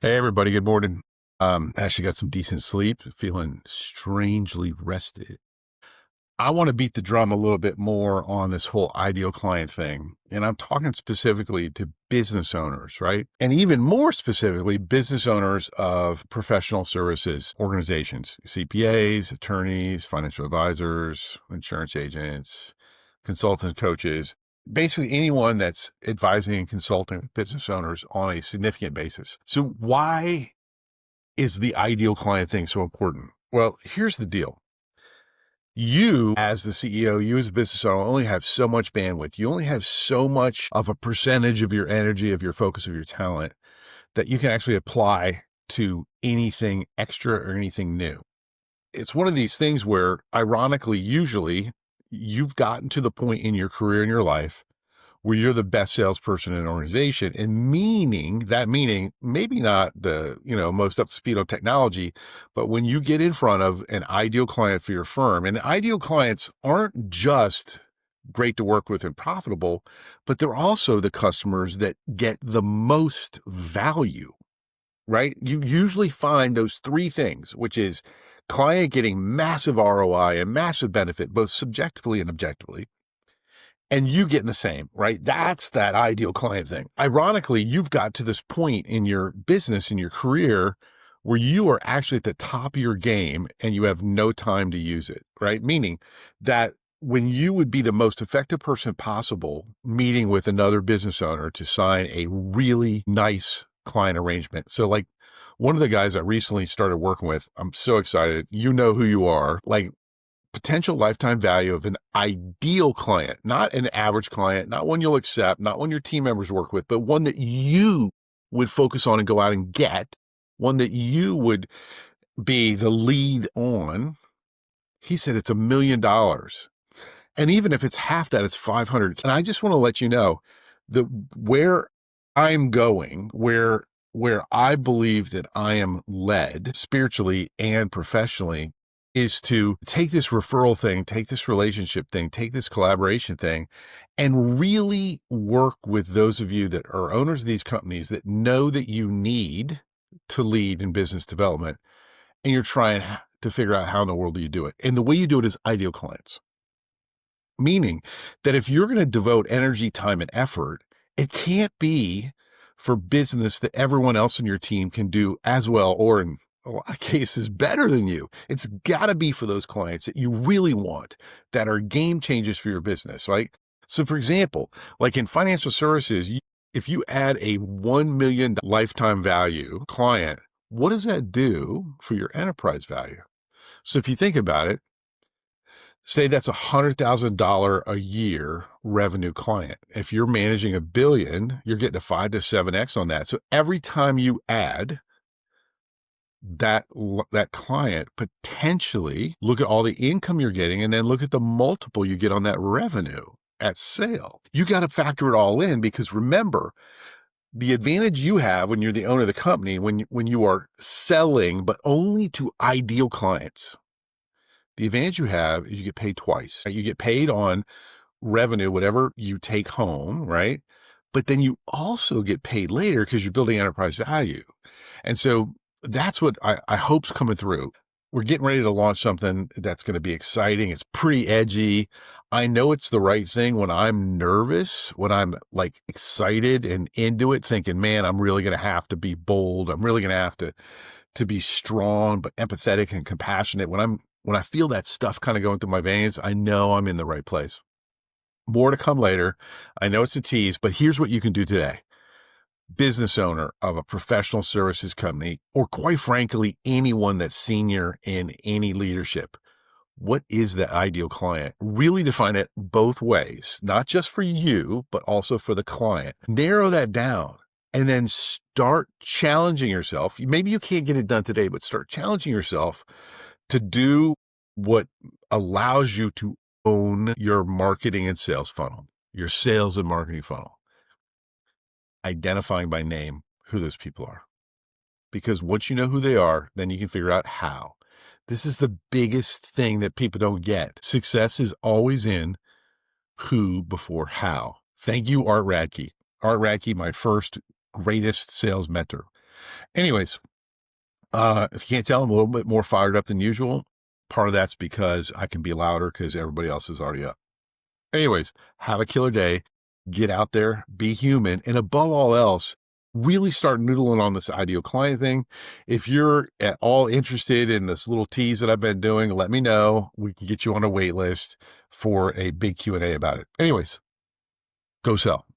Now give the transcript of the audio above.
Hey everybody, good morning. Actually got some decent sleep, feeling strangely rested. I want to beat the drum a little bit more on this whole ideal client thing. And I'm talking specifically to business owners, right? And even more specifically, business owners of professional services organizations, CPAs, attorneys, financial advisors, insurance agents, consultant coaches, basically anyone that's advising and consulting business owners on a significant basis. So why is the ideal client thing so important? Well, here's the deal. You as the CEO, you as a business owner only have so much bandwidth. You only have so much of a percentage of your energy, of your focus, of your talent that you can actually apply to anything extra or anything new. It's one of these things where, ironically, usually you've gotten to the point in your career, in your life, where you're the best salesperson in an organization, and meaning maybe not the, most up to speed on technology, but when you get in front of an ideal client for your firm, and ideal clients aren't just great to work with and profitable, but they're also the customers that get the most value, right? You usually find those three things, which is client getting massive ROI and massive benefit, both subjectively and objectively, and you getting the same, right? That's that ideal client thing. Ironically, you've got to this point in your business, in your career, where you are actually at the top of your game and you have no time to use it, right? Meaning that when you would be the most effective person possible meeting with another business owner to sign a really nice client arrangement. So like one of the guys I recently started working with, I'm so excited. You know who you are. Like potential lifetime value of an ideal client, not an average client, not one you'll accept, not one your team members work with, but one that you would focus on and go out and get, one that you would be the lead on. He said it's $1 million. And even if it's half that, it's 500. And I just want to let you know that where I'm going, where I believe that I am led spiritually and professionally is to take this referral thing, take this relationship thing, take this collaboration thing, and really work with those of you that are owners of these companies that know that you need to lead in business development. And you're trying to figure out how in the world do you do it. And the way you do it is ideal clients. Meaning that if you're going to devote energy, time, and effort, it can't be for business that everyone else in your team can do as well, or in a lot of cases better than you. It's got to be for those clients that you really want, that are game changers for your business, right? So for example, like in financial services, if you add a $1 million lifetime value client, what does that do for your enterprise value? So if you think about it, say that's $100,000 a year revenue client. If you're managing $1 billion, you're getting a 5 to 7x on that. So every time you add that client, potentially look at all the income you're getting and then look at the multiple you get on that revenue at sale. You got to factor it all in, because remember, the advantage you have when you're the owner of the company, when you are selling, but only to ideal clients, the advantage you have is you get paid twice. You get paid on revenue, whatever you take home, right? But then you also get paid later because you're building enterprise value. And so that's what I hope's coming through. We're getting ready to launch something that's going to be exciting. It's pretty edgy. I know it's the right thing when I'm nervous, when I'm like excited and into it, thinking, man, I'm really going to have to be bold. I'm really going to have to be strong, but empathetic and compassionate. When I feel that stuff kind of going through my veins, I know I'm in the right place. More to come later. I know it's a tease, but here's what you can do today. Business owner of a professional services company, or quite frankly, anyone that's senior in any leadership. What is the ideal client? Really define it both ways, not just for you, but also for the client. Narrow that down and then start challenging yourself. Maybe you can't get it done today, but start challenging yourself to do what allows you to own your marketing and sales funnel, your sales and marketing funnel, identifying by name who those people are. Because once you know who they are, then you can figure out how. This is the biggest thing that people don't get. Success is always in who before how. Thank you, Art Radke. Art Radke, my first greatest sales mentor. Anyways, if you can't tell, I'm a little bit more fired up than usual. Part of that's because I can be louder because everybody else is already up. Anyways, have a killer day. Get out there, be human, and above all else, really start noodling on this ideal client thing. If you're at all interested in this little tease that I've been doing, let me know. We can get you on a wait list for a big Q&A about it. Anyways, go sell.